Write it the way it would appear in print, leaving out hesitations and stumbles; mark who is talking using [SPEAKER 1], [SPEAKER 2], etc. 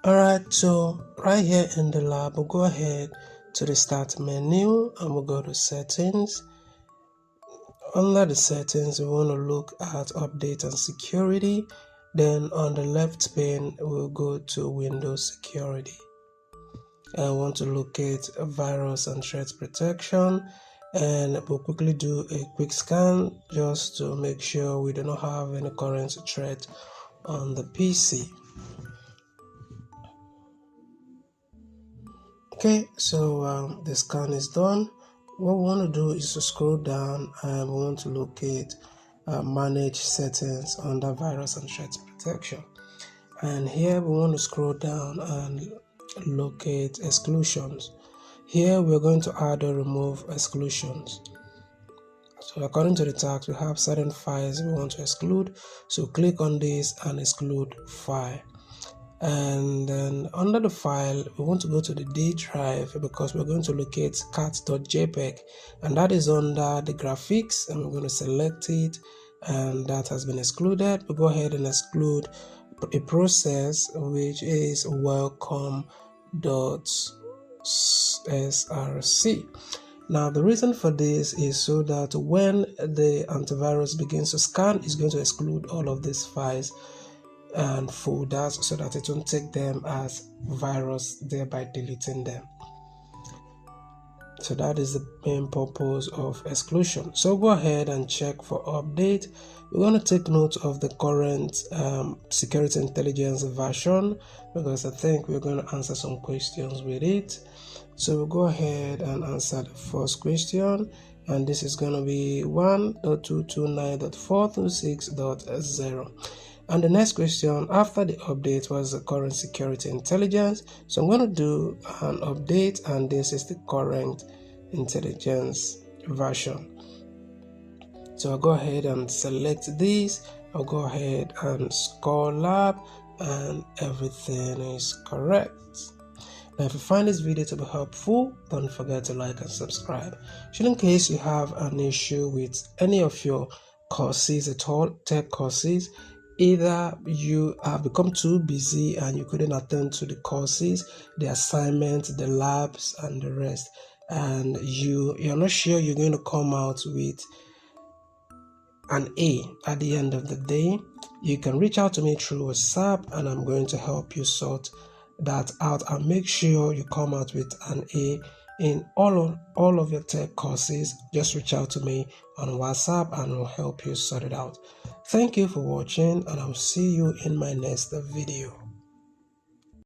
[SPEAKER 1] Alright, so right here in the lab, we'll go ahead to the start menu and we'll go to settings. Under the settings, we want to look at update and security. Then on the left pane, we'll go to Windows security. And I want to locate virus and threat protection. And we'll quickly do a quick scan just to make sure we do not have any current threat on the PC. Okay, so the scan is done. What we want to do is to scroll down and we want to locate manage settings under virus and threat protection. And here we want to scroll down and locate exclusions. Here we're going to add or remove exclusions. So according to the tags, we have certain files we want to exclude. So click on this and exclude file. And then under the file, we want to go to the D drive because we're going to locate cat.jpg, and that is under the graphics, and we're going to select it, and that has been excluded. We'll go ahead and exclude a process which is welcome.src. Now the reason for this is so that when the antivirus begins to scan, it's going to exclude all of these files and folders so that it won't take them as virus, thereby deleting them. So that is the main purpose of exclusion. So go ahead and check for update. We're going to take note of the current security intelligence version because I think we're going to answer some questions with it. So we'll go ahead and answer the first question, and this is going to be 1.229.426.0. And the next question, after the update, was the current security intelligence. So I'm going to do an update, and this is the current intelligence version. So I'll go ahead and select this. I'll go ahead and score lab, and everything is correct. Now, if you find this video to be helpful, don't forget to like and subscribe. Should in case you have an issue with any of your courses at all, tech courses, either you have become too busy and you couldn't attend to the courses, the assignments, the labs, and the rest, and you're not sure you're going to come out with an A at the end of the day, you can reach out to me through WhatsApp and I'm going to help you sort that out and make sure you come out with an A in all of your tech courses. Just reach out to me on WhatsApp and I'll help you sort it out. Thank you for watching, and I'll see you in my next video.